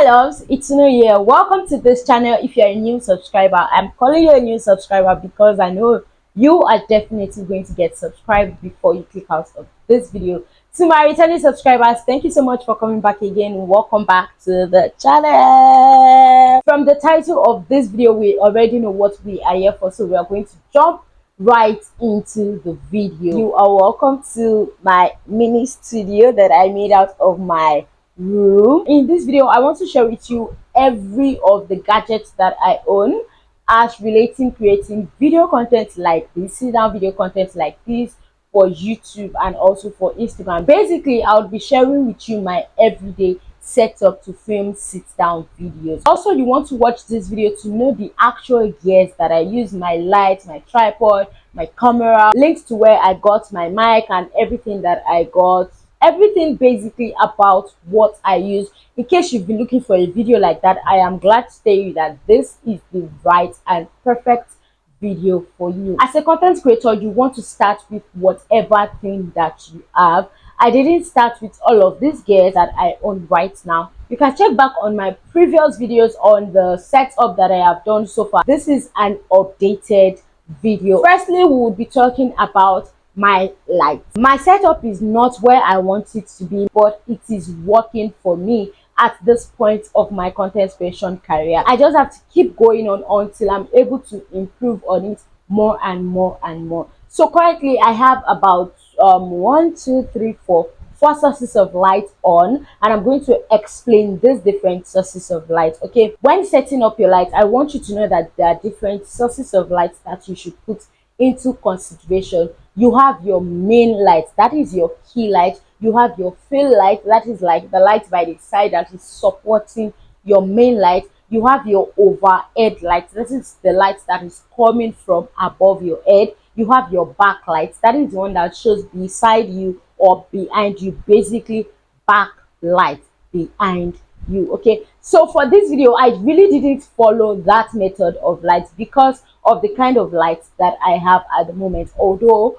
loves, it's New Year. Welcome to this channel. If you're a new subscriber, I'm calling you a new subscriber because I know you are definitely going to get subscribed before you click out of this video. To my returning subscribers, thank you so much for coming back again. Welcome back to the channel. From the title of this video, we already know what we are here for, so we are going to jump right into the video. You are welcome to my mini studio that I made out of my room. In this video, I want to share with you every of the gadgets that I own as relating creating video content like this, sit down video content like this for YouTube and also for Instagram. Basically, I'll be sharing with you my everyday setup to film sit down videos. Also, you want to watch this video to know the actual gears that I use: my lights, my tripod, my camera, links to where I got my mic and everything that I got, everything basically about what I use. In case you've been looking for a video like that, I am glad to tell you that this is the right and perfect video for you. As a content creator, you want to start with whatever thing that you have. I didn't start with all of these gears that I own right now. You can check back on my previous videos on the setup that I have done so far. This is an updated video. Firstly, we will be talking about my light. My setup is not where I want it to be, but it is working for me at this point of my content creation career. I just have to keep going on until I'm able to improve on it more and more and more. So currently I have about four sources of light on, and I'm going to explain these different sources of light. Okay, when setting up your light, I want you to know that there are different sources of light that you should put into consideration. You have your main light, that is your key light. You have your fill light, that is like the light by the side that is supporting your main light. You have your overhead light, that is the light that is coming from above your head. You have your backlight, that is the one that shows beside you or behind you, basically backlight behind you. Okay, so for this video, I really didn't follow that method of light because of the kind of lights that I have at the moment. Although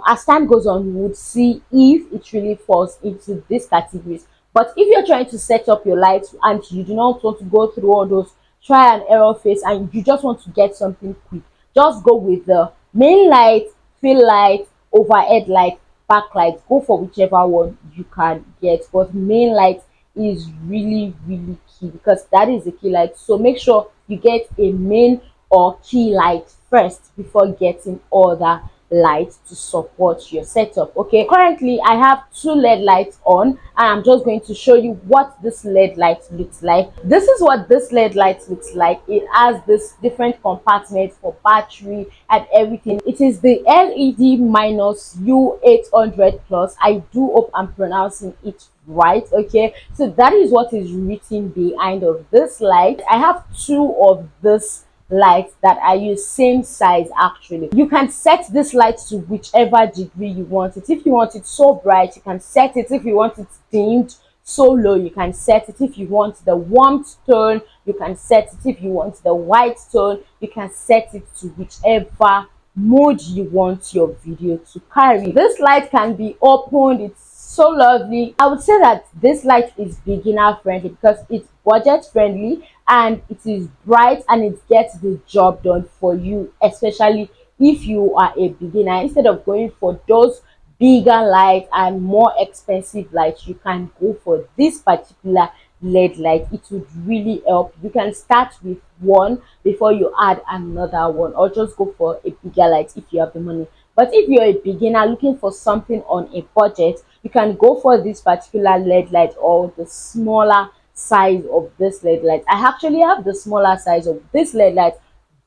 as time goes on, we would see if it really falls into these categories. But if you're trying to set up your lights and you do not want to go through all those try and error phase and you just want to get something quick, just go with the main light, fill light, overhead light, backlight. Go for whichever one you can get, but main light is really key because that is the key light. So make sure you get a main or key light first before getting other lights to support your setup. Okay, currently I have two LED lights on, and I'm just going to show you what this LED light looks like. This is what this LED light looks like. It has this different compartment for battery and everything. It is the LED minus U800 plus. I do hope I'm pronouncing it right. Okay, so that is what is written behind of this light. I have two of this lights that I use, same size actually. You can set this light to whichever degree you want it. If you want it so bright, you can set it. If you want it dimmed so low, you can set it. If you want the warmth tone, you can set it. If you want the white tone, you can set it to whichever mode you want your video to carry. This light can be opened. It's so lovely. I would say that this light is beginner friendly because it's budget friendly and it is bright and it gets the job done for you, especially if you are a beginner. Instead of going for those bigger lights and more expensive lights, you can go for this particular LED light. It would really help. You can start with one before you add another one, or just go for a bigger light if you have the money. But if you're a beginner looking for something on a budget, you can go for this particular LED light or the smaller size of this LED light. I actually have the smaller size of this LED light,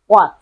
but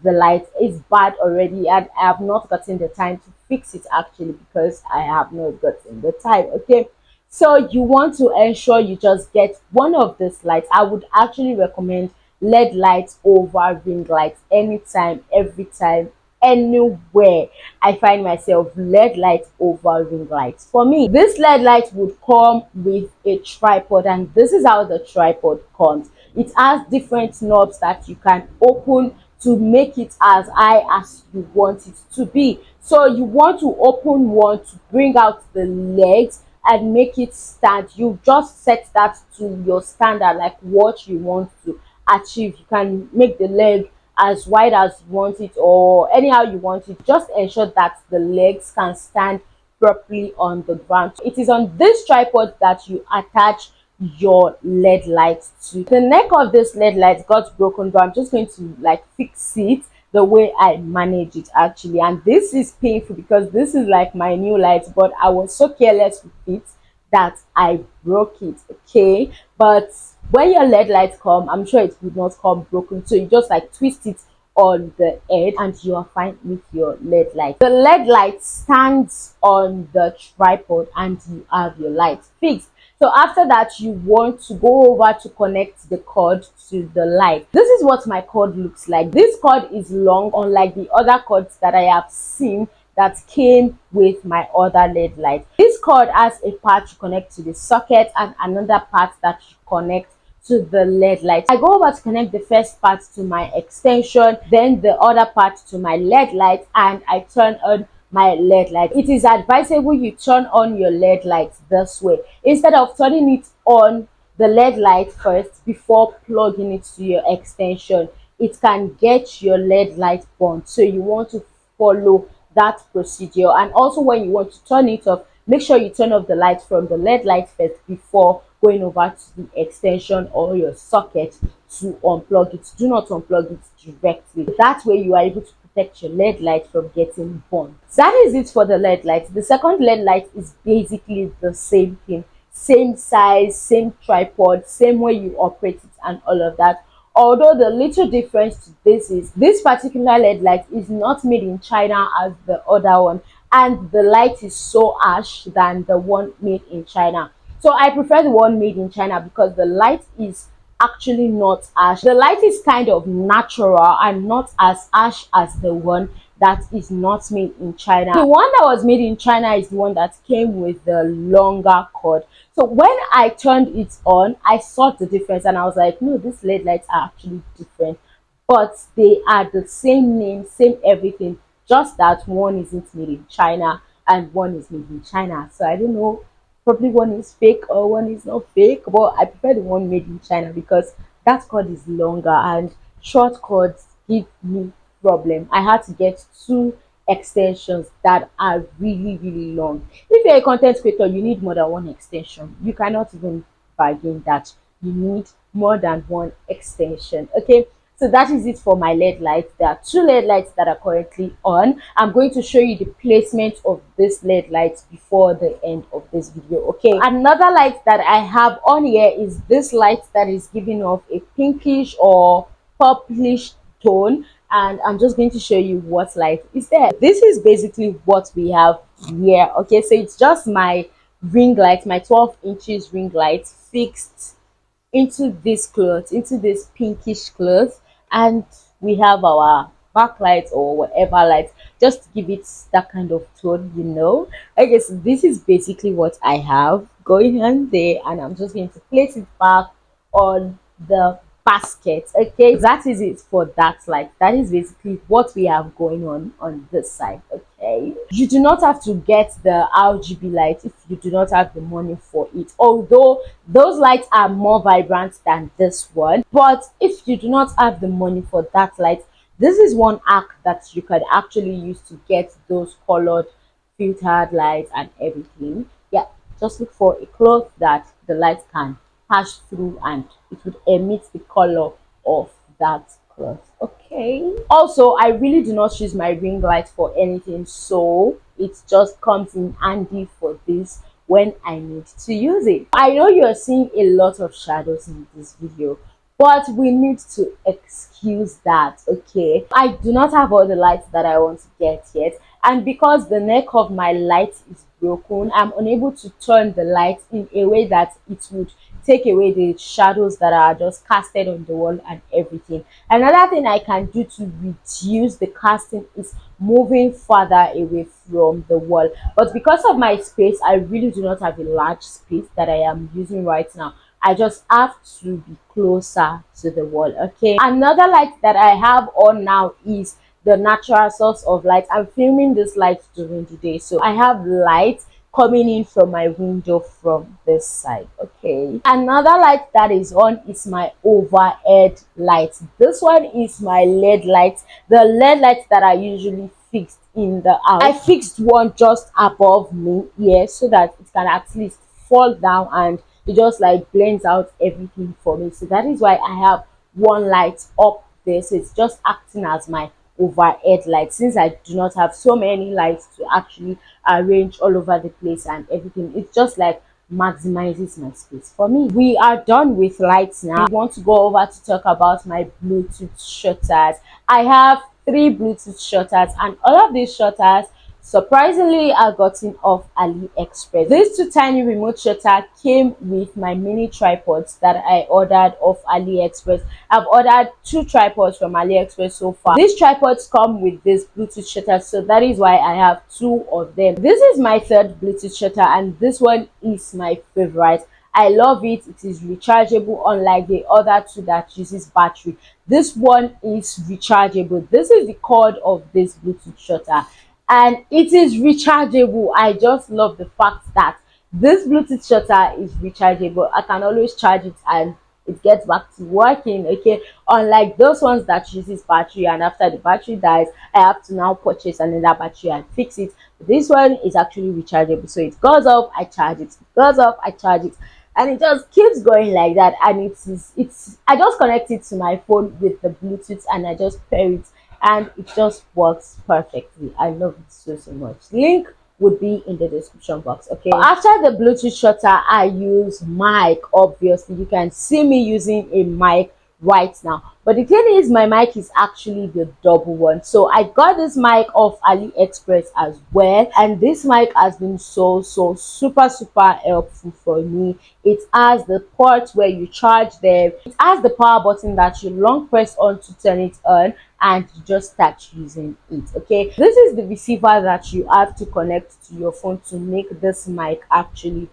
the light is bad already and I have not gotten the time to fix it actually because I have not gotten the time. Okay, so you want to ensure you just get one of these lights. I would actually recommend LED lights over ring lights anytime, every time, anywhere. I find myself LED light over ring lights. For me, this LED light would come with a tripod, and this is how the tripod comes. It has different knobs that you can open to make it as high as you want it to be. So you want to open one to bring out the legs and make it stand. You just set that to your standard, like what you want to achieve. You can make the leg as wide as you want it or anyhow you want it. Just ensure that the legs can stand properly on the ground. It is on this tripod that you attach your LED light to. The neck of this LED light got broken, but I'm just going to like fix it the way I manage it actually. And this is painful because this is like my new light, but I was so careless with it that I broke it. Okay, but when your LED light come, I'm sure it would not come broken, so you just like twist it on the edge and you are fine with your LED light. The LED light stands on the tripod and you have your light fixed. So after that, you want to go over to connect the cord to the light. This is what my cord looks like. This cord is long, unlike the other cords that I have seen that came with my other LED light. This cord has a part to connect to the socket and another part that you connect to the LED light. I go over to connect the first part to my extension, then the other part to my LED light, and I turn on my LED light. It is advisable you turn on your LED light this way instead of turning it on the LED light first before plugging it to your extension. It can get your LED light burnt, so you want to follow that procedure. And also when you want to turn it off, make sure you turn off the light from the LED light first before going over to the extension or your socket to unplug it. Do not unplug it directly. That way you are able to protect your LED light from getting burned. That is it for the LED light. The second LED light is basically the same thing, same size, same tripod, same way you operate it and all of that. Although the little difference to this is this particular LED light is not made in China as the other one, and the light is so harsh than the one made in China. So I prefer the one made in China because the light is actually not harsh. The light is kind of natural and not as harsh as the one that is not made in China. The one that was made in China is the one that came with the longer cord. So when I turned it on, I saw the difference and I was like, no, these LED lights are actually different, but they are the same name, same everything, just that one isn't made in China and one is made in China. So I don't know, probably one is fake or one is not fake, but I prefer the one made in China because that cord is longer and short cords give me problem. I had to get two extensions that are really long. If you're a content creator, you need more than one extension. You cannot even bargain that. You need more than one extension. Okay, so that is it for my LED lights. There are two LED lights that are currently on. I'm going to show you the placement of this LED lights before the end of this video. Okay, another light that I have on here is this light that is giving off a pinkish or purplish tone, and I'm just going to show you what light is there. This is basically what we have here. Okay, so it's just my ring light, my 12 inches ring light fixed into this cloth, into this pinkish cloth, and we have our backlight or whatever light just to give it that kind of tone, you know. Okay, so this is basically what I have going on there, and I'm just going to place it back on the basket. Okay, that is it for that light. That is basically what we have going on this side. Okay, you do not have to get the RGB light if you do not have the money for it, although those lights are more vibrant than this one. But if you do not have the money for that light, this is one hack that you can actually use to get those colored filtered lights and everything. Yeah, just look for a cloth that the light can pass through and it would emit the color of that cloth. Okay, also I really do not use my ring light for anything, so it just comes in handy for this when I need to use it. I know you're seeing a lot of shadows in this video, but we need to excuse that. Okay, I do not have all the lights that I want to get yet, and because the neck of my light is broken, I'm unable to turn the light in a way that it would take away the shadows that are just casted on the wall and everything. Another thing I can do to reduce the casting is moving further away from the wall, but because of my space, I really do not have a large space that I am using right now. I just have to be closer to the wall. Okay, another light that I have on now is the natural source of light. I'm filming this light during the day, so I have light coming in from my window from this side. Okay, another light that is on is my overhead light. This one is my LED light, the LED light that I usually fixed in the house. I fixed one just above me here so that it can at least fall down and it just like blends out everything for me. So that is why I have one light up there, so it's just acting as my overhead light, since I do not have so many lights to actually arrange all over the place and everything. It just like maximizes my space for me. We are done with lights now. We want to go over to talk about my Bluetooth shutters. I have 3 Bluetooth shutters, and all of these shutters surprisingly are gotten off AliExpress. These 2 tiny remote shutter came with my mini tripods that I ordered off AliExpress. I've ordered 2 tripods from AliExpress so far. These tripods come with this Bluetooth shutter, so that is why I have 2 of them. This is my 3rd Bluetooth shutter, and this one is my favorite. I love it. It is rechargeable, unlike the other 2 that uses battery. This one is rechargeable. This is the cord of this Bluetooth shutter, and it is rechargeable. I just love the fact that this Bluetooth shutter is rechargeable. I can always charge it and it gets back to working. Okay, unlike those ones that uses battery, and after the battery dies I have to now purchase another battery and fix it. This one is actually rechargeable, so it goes off, I charge it, it goes off, I charge it, and it just keeps going like that. And it's I just connect it to my phone with the Bluetooth and I just pair it, and it just works perfectly. I love it so much. Link would be in the description box. Okay, after the Bluetooth shutter, I use mic. Obviously you can see me using a mic right now, but the thing is, my mic is actually the double one. So I got this mic off AliExpress as well, and this mic has been so super helpful for me. It has the port where you charge them, it has the power button that you long press on to turn it on, and you just start using it. Okay, this is the receiver that you have to connect to your phone to make this mic actually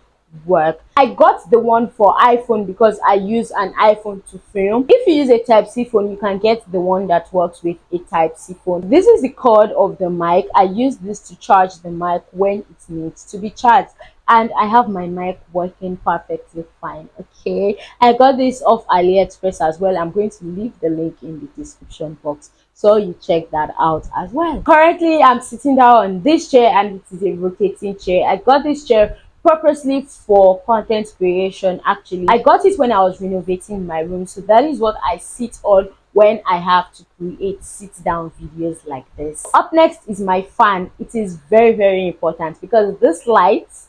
work. I got the one for iPhone because I use an iPhone to film. If you use a Type-C phone, you can get the one that works with a Type-C phone. This is the cord of the mic. I use this to charge the mic when it needs to be charged, and I have my mic working perfectly fine. Okay, I got this off AliExpress as well. I'm going to leave the link in the description box, so you check that out as well. Currently I'm sitting down on this chair, and it is a rotating chair. I got this chair purposely for content creation. Actually, I got it when I was renovating my room, so that is what I sit on when I have to create sit down videos like this. Up next is my fan. It is very important because this lights,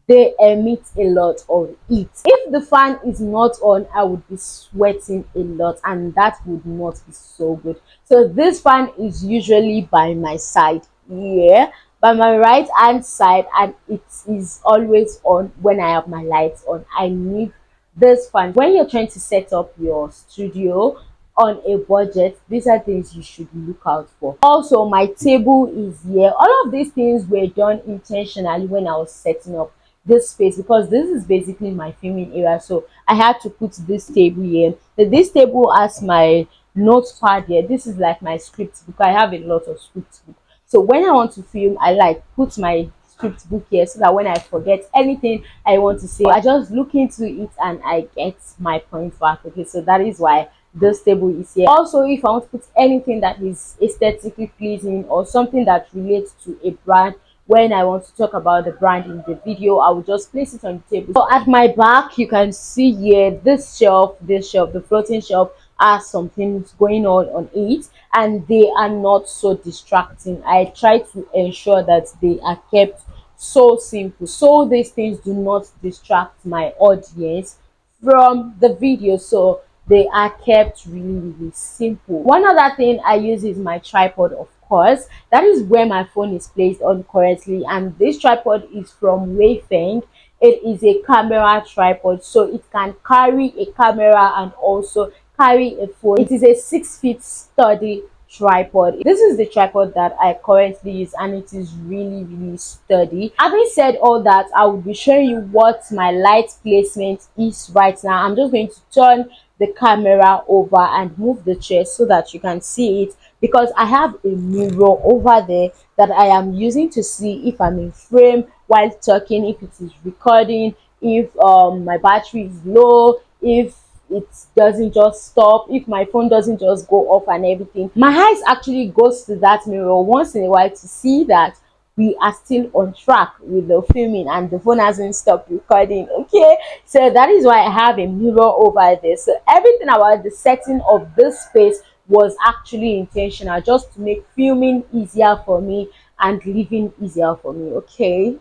they emit a lot of heat. If the fan is not on, I would be sweating a lot, and that would not be so good. So this fan is usually by my side here, by my right hand side, and it is always on when I have my lights on. I need this fan. When you're trying to set up your studio on a budget, these are things you should look out for. Also, my table is here. All of these things were done intentionally when I was setting up this space, because this is basically my filming area, so I had to put this table here. This table has my notepad here. This is like my script book. I have a lot of script book, so when I want to film, I like put my script book here, so that when I forget anything I want to say, I just look into it and I get my point back. Okay, so that is why this table is here. Also, if I want to put anything that is aesthetically pleasing or something that relates to a brand, when I want to talk about the brand in the video, I will just place it on the table. So at my back, you can see here this shelf, the floating shelf has some things going on it, and they are not so distracting. I try to ensure that they are kept so simple, so these things do not distract my audience from the video. So they are kept really simple. One other thing I use is my tripod. Of course, that is where my phone is placed on currently, and this tripod is from Wayfeng. It is a camera tripod, so it can carry a camera and also carry a phone. It is a 6 feet sturdy tripod. This is the tripod that I currently use, and it is really sturdy. Having said all that, I will be showing you what my light placement is right now. I'm just going to turn the camera over and move the chair so that you can see it, because I have a mirror over there that I am using to see if I'm in frame while talking, if it is recording, if my battery is low, if it doesn't just stop, if my phone doesn't just go off and everything. My eyes actually goes to that mirror once in a while to see that we are still on track with the filming and the phone hasn't stopped recording. Okay, so that is why I have a mirror over there. So everything about the setting of this space was actually intentional, just to make filming easier for me and living easier for me. Okay,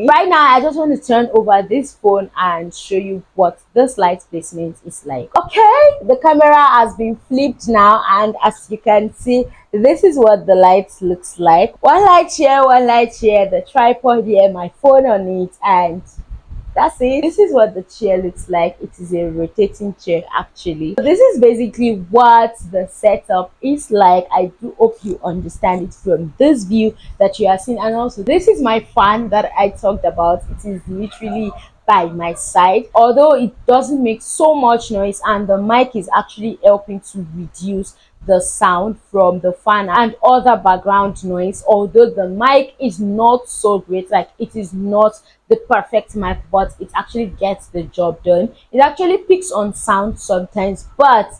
right now I just want to turn over this phone and show you what this light placement is like. Okay, the camera has been flipped now, and as you can see, this is what the light looks like. One light here, one light here, the tripod here, my phone on it, and that's it. This is what the chair looks like. It is a rotating chair actually. So this is basically what the setup is like. I do hope you understand it from this view that you are seeing. And also, this is my fan that I talked about. It is literally by my side, although it doesn't make so much noise, and the mic is actually helping to reduce the sound from the fan and other background noise. Although the mic is not so great, like it is not the perfect mic, but it actually gets the job done. It actually picks on sound sometimes, but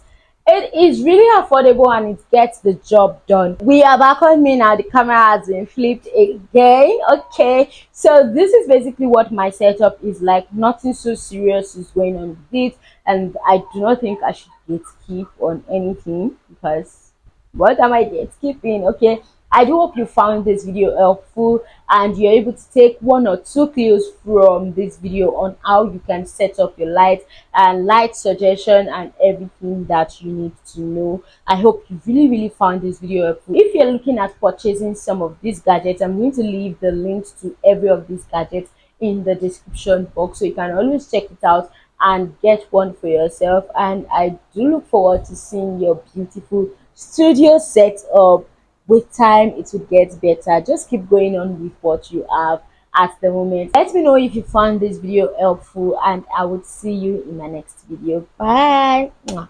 it is really affordable and it gets the job done. We are back on me now. The camera has been flipped again. Okay, so this is basically what my setup is like. Nothing so serious is going on with it, and I do not think I should gatekeep on anything, because what am I gatekeeping? Okay, I do hope you found this video helpful and you're able to take one or two clues from this video on how you can set up your light and light suggestion and everything that you need to know. I hope you really found this video helpful. If you're looking at purchasing some of these gadgets, I'm going to leave the links to every of these gadgets in the description box, so you can always check it out and get one for yourself. And I do look forward to seeing your beautiful studio setup. With time it will get better. Just keep going on with what you have at the moment. Let me know if you found this video helpful, and I would see you in my next video. Bye. Mwah.